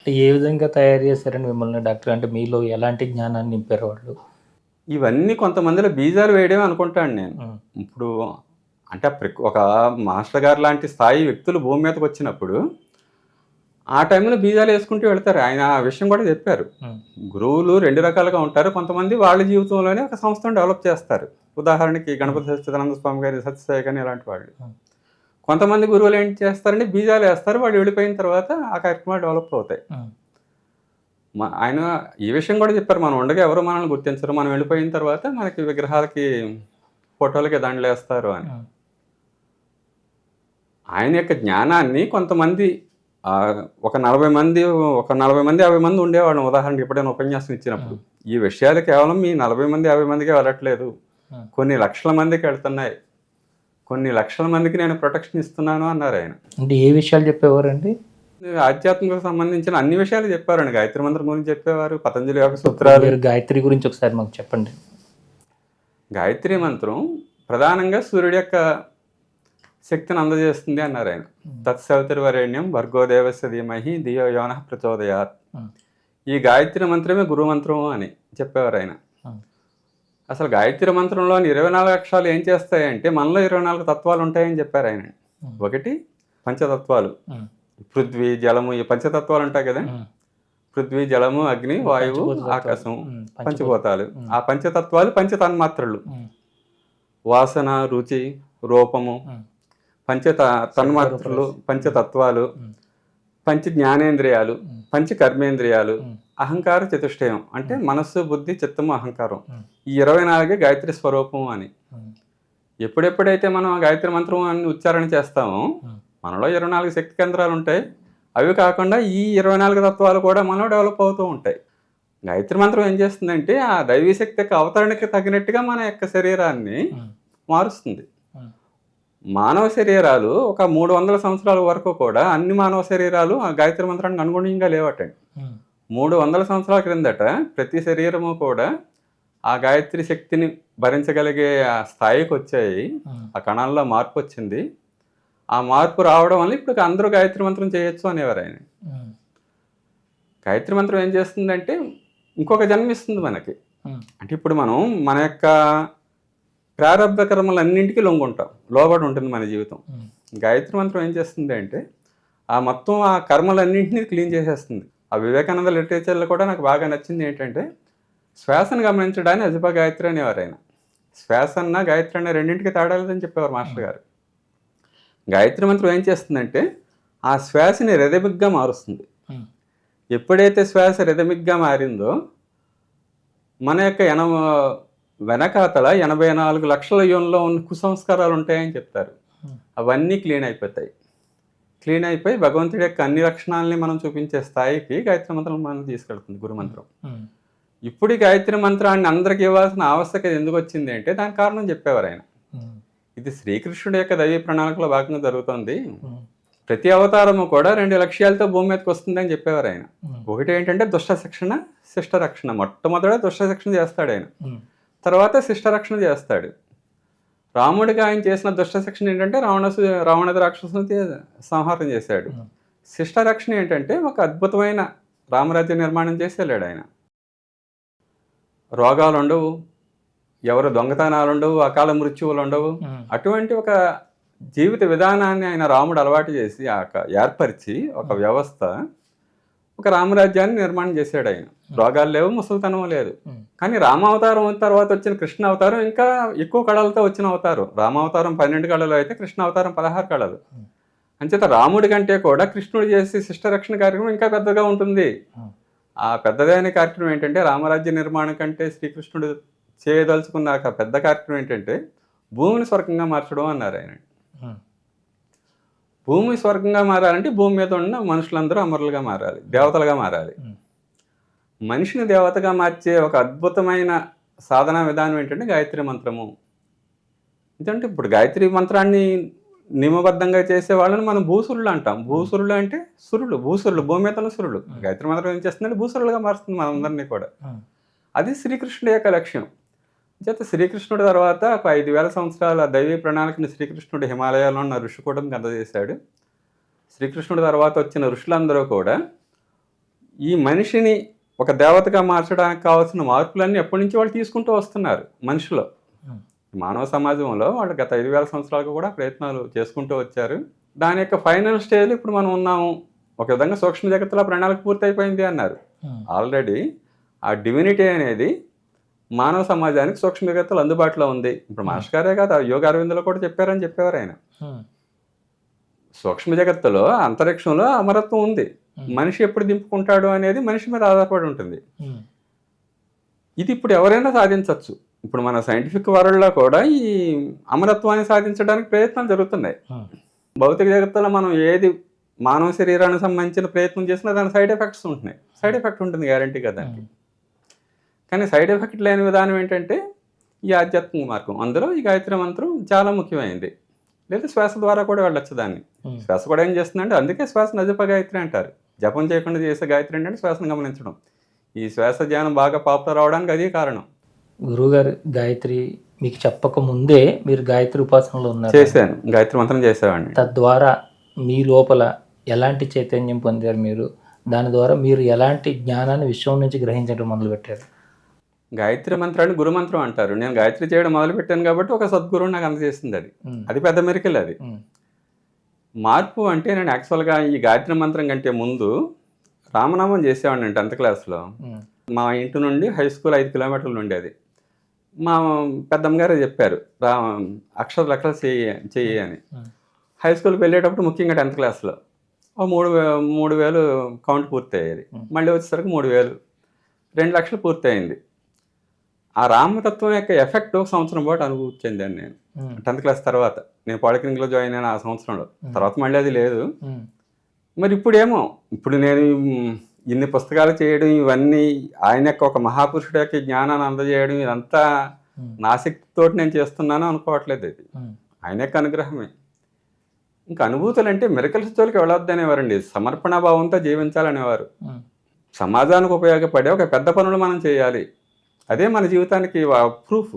అంటే ఏ విధంగా తయారు చేశారండి మిమ్మల్ని డాక్టర్? అంటే మీలో ఎలాంటి జ్ఞానాన్ని నింపారు వాళ్ళు? ఇవన్నీ కొంతమందిలో బీజాలు వేయడమే అనుకుంటాను నేను. హ్మ్. ఇప్పుడు అంటే ఒక మాస్టర్ గారు లాంటి స్థాయి వ్యక్తులు భూమి మీదకొచ్చినప్పుడు, ఆ టైంలో బీజాలేసుకుంటూ వెళ్తారు. ఆయన ఆ విషయం కూడా చెప్పారు. హ్మ్. గురువులు 2 రకాలుగా ఉంటారు. కొంతమంది వాళ్ళ జీవితంలోనే ఒక సంస్థను డెవలప్ చేస్తారు. ఉదాహరణకి హ్మ్. గణపతి సచ్చిదానంద స్వామి గారి, సత్యసాయి గాని ఇలాంటి వాళ్ళు. హ్మ్. కొంతమంది గురువులు ఏం చేస్తారంటే బీజాలేస్తారు. వాళ్ళు వెళ్ళిపోయిన తర్వాత ఆ కార్యక్రమాలు డెవలప్ అవుతాయి. హ్మ్. ఆయన ఈ విషయం కూడా చెప్పారు. మనం ఉండగా ఎవరు మనల్ని గుర్తించరు. మనం వెళ్ళిపోయిన తర్వాత మనకి విగ్రహాలకి, ఫోటోలకి దండలేస్తారు అని. హ్మ్. ఆయన యొక్క జ్ఞానాన్ని కొంతమంది ఒక 40 మంది, 50 మంది ఉండేవాళ్ళం ఉదాహరణకి ఎప్పుడైనా ఉపన్యాసం ఇచ్చినప్పుడు. హ్మ్. ఈ విషయాలు కేవలం మీ 40 మంది, 50 మందికే వెళ్ళట్లేదు. హ్మ్. కొన్ని లక్షల మందికెళ్తున్నాయి. కొన్ని లక్షల మందికి నేను ప్రొటెక్షన్ ఇస్తున్నాను అన్నారాయన. అంటే ఏ విషయాలు చెప్పేవారండి? ఆధ్యాత్మికకు సంబంధించిన అన్ని విషయాలు చెప్పారండి. గాయత్రి మంత్రం గురించి చెప్పేవారు. పతంజలి యోగ ఇప్పుడు సూత్రాలు. మీరు గాయత్రి గురించి ఒకసారి మాకు చెప్పండి. గాయత్రి మంత్రం ప్రధానంగా సూర్యుడి యొక్క శక్తిని అందజేస్తుంది అన్నారాయన. హ్మ్. తత్సవితుర్వరేణ్యం భర్గో దేవస్య ధీమహి ధియో యోనః ప్రచోదయాత్. హ్మ్. ఈ గాయత్రి మంత్రమే గురు మంత్రం అని చెప్పేవారాయన. హ్మ్. అసలు గాయత్రి మంత్రంలోని 24 అక్షరాలు ఏం చేస్తాయంటే మనలో 24 తత్వాలు ఉంటాయని చెప్పారాయన. హ్మ్. ఒకటి పంచతత్వాలు. హ్మ్. పృథ్వీ, జలము ఈ పంచతత్వాలు ఉంటాయి కదా! హ్మ్. పృథ్వీ, జలము, అగ్ని, ఈ వాయువు, పంచభూత తత్వాలు. ఆకాశం. హ్మ్. పంచభూతాలు. హ్మ్. ఆ పంచతత్వాలు పంచతన్మాత్రలు. హ్మ్. వాసన, రుచి, రూపము, హ్మ్. పంచ తన్మాత్రలు, శబ్దరూపరస. హ్మ్. పంచతత్వాలు, హ్మ్. పంచ జ్ఞానేంద్రియాలు, హ్మ్. పంచ కర్మేంద్రియాలు, హ్మ్. అహంకార చతుష్టయం అంటే హ్మ్. మనస్సు, బుద్ధి, చిత్తము, అహంకారం. హ్మ్. ఈ 24 గాయత్రి స్వరూపం అని. హ్మ్. ఎప్పుడెప్పుడైతే మనం ఆ గాయత్రి మంత్రం అని ఉచ్చారణ చేస్తామో, హ్మ్. మనలో 24 శక్తి కేంద్రాలు ఉంటాయి. అవి కాకుండా ఈ 24 తత్వాలు కూడా మనలో డెవలప్ అవుతూ ఉంటాయి. గాయత్రి మంత్రం ఏం చేస్తుందంటే, ఆ దైవీ శక్తి యొక్క అవతరణకి తగినట్టుగా మన యొక్క శరీరాన్ని హ్మ్. మారుస్తుంది. హ్మ్. మానవ శరీరాలు ఒక 300 సంవత్సరాల వరకు కూడా అన్ని మానవ శరీరాలు ఆ గాయత్రి మంత్రానికి అనుగుణంగా లేవటండి. హ్మ్. 300 సంవత్సరాల క్రిందట ప్రతి శరీరము కూడా ఆ గాయత్రి శక్తిని భరించగలిగే ఆ స్థాయికొచ్చాయి. హ్మ్. ఆ కణాల్లో మార్పొచ్చింది. ఆ మార్పు రావడం వల్ల ఇప్పుడు అందరూ గాయత్రి మంత్రం చేయొచ్చు అనేవారాయన. హ్మ్. గాయత్రి మంత్రం ఏం చేస్తుందంటే, ఇంకొక జన్మిస్తుంది మనకి. హ్మ్. అంటే ఇప్పుడు మనం మన యొక్క ప్రారబ్ధ కర్మలన్నింటికి లొంగుంటాం. లోబడి ఉంటుంది మన జీవితం. హ్మ్. గాయత్రి మంత్రం ఏం చేస్తుంది అంటే, ఆ మొత్తం ఆ కర్మలన్నింటిని క్లీన్ చేసేస్తుంది. ఆ వివేకానంద లిటరేచర్‌లో కూడా నాకు బాగా నచ్చింది ఏంటంటే, శ్వాసను గమనించడాన్ని అజప గాయత్రి అనేవారాయన. శ్వాస అన్న, గాయత్రి అన్న రెండింటికి తేడా లేదని చెప్పేవారు మాస్టర్ హ్మ్. గారు. గాయత్రి మంత్రం ఏం చేస్తుందంటే, ఆ శ్వాసని రిథమిక్‌గా మారుస్తుంది. హ్మ్. ఎప్పుడైతే శ్వాస రిథమిక్‌గా మారిందో, మన యొక్క వెనకాతల 84,00,000 యోనిలో ఉన్న కుసంస్కారాలు ఉంటాయని చెప్తారు. హ్మ్. అవన్నీ క్లీన్ అయిపోతాయి. క్లీన్ అయిపోయి భగవంతుడి యొక్క అన్ని లక్షణాలని మనం చూపించే స్థాయికి గాయత్రి మంత్రం మనల్ని తీసుకెళ్తుంది హ్మ్. గురుమంత్రం. హ్మ్. ఇప్పుడు ఈ గాయత్రి మంత్రాన్ని అందరికి ఇవ్వాల్సిన ఆవశ్యకత ఎందుకొచ్చింది అంటే దానికి కారణం చెప్పేవారాయన. హ్మ్. ఇది శ్రీకృష్ణుడి యొక్క దైవీ ప్రణాళికలో భాగంగా జరుగుతోంది. హ్మ్. ప్రతి అవతారము కూడా 2 లక్ష్యాలతో భూమి మీదకొస్తుందని చెప్పేవారాయన. హ్మ్. ఒకటేంటంటే దుష్ట శిక్షణ, శిష్ట రక్షణ. మొట్టమొదట దుష్ట శిక్షణ చేస్తాడాయన. హ్మ్. తర్వాత శిష్ట రక్షణ చేస్తాడు. రాముడికి ఆయన చేసిన దుష్ట శిక్షణ ఏంటంటే రావణాది రాక్షసుని సంహారం చేశాడు. హ్మ్. శిష్ట రక్షణ ఏంటంటే ఒక అద్భుతమైన రామరాజ్య నిర్మాణం చేసి వెళ్ళాడాయన. రోగాలుండవు, ఎవరు దొంగతనాలుండవు, అకాల మృత్యువులుండవు. హ్మ్. అటువంటి ఒక జీవిత విధానాన్ని ఆయన రాముడు అలవాటు చేసి ఏర్పరిచి ఒక హ్మ్. వ్యవస్థ, ఒక రామరాజ్యాన్ని నిర్మాణం చేశాడాయన. హ్మ్. రోగాలు లేవు, ముసలితనం లేదు. హ్మ్. కానీ రామావతారం తర్వాత వచ్చిన కృష్ణ అవతారం ఇంకా ఎక్కువ కళలతో వచ్చిన అవతారం. రామావతారం 12 కళలు అయితే కృష్ణ అవతారం 16 కళలు. హ్మ్. అంచేత రాముడి కంటే కూడా కృష్ణుడు చేసే శిష్ట రక్షణ కార్యక్రమం ఇంకా పెద్దగా ఉంటుంది. హ్మ్. ఆ పెద్దదైన కార్యక్రమం ఏంటంటే రామరాజ్య నిర్మాణం కంటే శ్రీకృష్ణుడు చేయదలుచుకున్న ఆ పెద్ద కార్యక్రమం ఏంటంటే భూమిని స్వర్గంగా మార్చడం అన్నారాయన. హ్మ్. భూమి స్వర్గంగా మారాలంటే భూమి మీద ఉన్న మనుషులందరూ అమరులుగా మారాలి. హ్మ్. దేవతలుగా మారాలి. హ్మ్. మనిషిని దేవతగా మార్చే ఒక అద్భుతమైన సాధనా విధానం ఏంటంటే గాయత్రి మంత్రము. ఎందుకంటే ఇప్పుడు గాయత్రి మంత్రాన్ని నియమబద్ధంగా చేసే వాళ్ళని మనం భూసురులు అంటాం. హ్మ్. భూసురులు అంటే సురులు, భూసురులు, హ్మ్. భూమి మీద ఉన్న సురులు. హ్మ్. గాయత్రి మంత్రం ఏం చేస్తుందంటే భూసురులుగా మారుస్తుంది హ్మ్. మనందరినీ కూడా. హ్మ్. అది శ్రీకృష్ణుడి యొక్క లక్ష్యం. చేత శ్రీకృష్ణుడి తర్వాత ఒక 5,000 సంవత్సరాల దైవీ ప్రణాళికను శ్రీకృష్ణుడు హిమాలయాల్లో ఉన్న ఋషికూటమికి అందజేశాడు. శ్రీకృష్ణుడి తర్వాత వచ్చిన ఋషులందరూ కూడా ఈ మనిషిని ఒక దేవతగా మార్చడానికి కావాల్సిన మార్పులన్నీ ఎప్పటి నుంచి వాళ్ళు తీసుకుంటూ వస్తున్నారు మనిషిలో. మానవ సమాజంలో వాళ్ళు గత 5,000 సంవత్సరాలుగా కూడా ప్రయత్నాలు చేసుకుంటూ వచ్చారు. దాని యొక్క ఫైనల్ స్టేజ్లో ఇప్పుడు మనం ఉన్నాము. ఒక విధంగా సూక్ష్మ జగత్తులో ప్రణాళిక పూర్తయిపోయింది అన్నారు. ఆల్రెడీ ఆ డివినిటీ అనేది మానవ సమాజానికి సూక్ష్మ జగత్తులో అందుబాటులో ఉంది. ఇప్పుడు మాస్టర్ గారే కాదు, యోగ అరవిందులో కూడా చెప్పారని చెప్పేవారు ఆయన. సూక్ష్మ జగత్తులో అంతరిక్షంలో అమరత్వం ఉంది. మనిషి ఎప్పుడు దింపుకుంటాడు అనేది మనిషి మీద ఆధారపడి ఉంటుంది. ఇది ఇప్పుడు ఎవరైనా సాధించవచ్చు. ఇప్పుడు మన సైంటిఫిక్ వరల్డ్లో కూడా ఈ అమరత్వాన్ని సాధించడానికి ప్రయత్నాలు జరుగుతున్నాయి. భౌతిక జగత్తులో మనం ఏది మానవ శరీరానికి సంబంధించిన ప్రయత్నం చేసినా దాని సైడ్ ఎఫెక్ట్స్ ఉంటున్నాయి. సైడ్ ఎఫెక్ట్ ఉంటుంది గ్యారంటీ కదా దానికి. కానీ సైడ్ ఎఫెక్ట్ లేని విధానం ఏంటంటే ఈ ఆధ్యాత్మిక మార్గం. అందులో ఈ గాయత్రి మంత్రం చాలా ముఖ్యమైనది. లేదా శ్వాస ద్వారా కూడా వెళ్ళొచ్చు దాన్ని. శ్వాస కూడా ఏం చేస్తుందంటే అందుకే శ్వాసను అజప గాయత్రి అంటారు. జపం చేయకుండా చేసే గాయత్రి ఏంటంటే శ్వాసను గమనించడం. ఈ శ్వాస ధ్యానం బాగా పాపులర్ అవడానికి అదే కారణం. గురువుగారు గాయత్రి మీకు చెప్పక ముందే మీరు గాయత్రి ఉపాసనలో ఉన్నారు. చేశాను, గాయత్రి మంత్రం చేసేవాడిని. తద్వారా మీ లోపల ఎలాంటి చైతన్యం పొందారు మీరు? దాని ద్వారా మీరు ఎలాంటి జ్ఞానాన్ని విశ్వం నుంచి గ్రహించడం మొదలుపెట్టారు? గాయత్రి మంత్రాన్ని గురుమంత్రం అంటారు. నేను గాయత్రి చేయడం మొదలుపెట్టాను కాబట్టి ఒక సద్గురువు నాకు అందజేసింది. అది పెద్ద మెరికల్. అది మార్పు అంటే నేను యాక్చువల్గా ఈ గాయత్రి మంత్రం కంటే ముందు రామనామం చేసేవాడిని 10th క్లాస్లో. మా ఇంటి నుండి హై స్కూల్ 5 కిలోమీటర్లు ఉండేది. మా పెద్దమ్మ గారే చెప్పారు అక్షరాలు చెయ్యి అని. హై స్కూల్కి వెళ్ళేటప్పుడు ముఖ్యంగా 10th క్లాస్లో 3,000 కౌంట్ పూర్తయ్యేది. మళ్ళీ వచ్చేసరికి 3,000, 2 లక్షలు పూర్తయింది. ఆ రామతత్వం యొక్క ఎఫెక్ట్ 1 సంవత్సరం పాటు అనుభూతి చెందాను నేను 10th క్లాస్ తర్వాత. నేను పాలిటెక్నిక్లో జాయిన్ అయిన ఆ సంవత్సరంలో. తర్వాత మళ్ళీ అది లేదు. మరి ఇప్పుడేమో ఇప్పుడు నేను ఇన్ని పుస్తకాలు చేయడం, ఇవన్నీ ఆయన యొక్క ఒక మహాపురుషుడు యొక్క జ్ఞానాన్ని అందజేయడం, ఇదంతా నా శక్తితో నేను చేస్తున్నాను అనుకోవట్లేదు. ఇది ఆయన యొక్క అనుగ్రహమే. ఇంకా అనుభూతులు అంటే మిరకల్స్ జోలికి వెళ్ళొద్దు అనేవారండి. సమర్పణ భావంతో జీవించాలనేవారు. సమాజానికి ఉపయోగపడే ఒక పెద్ద పనులు మనం చేయాలి. అదే మన జీవితానికి ప్రూఫ్.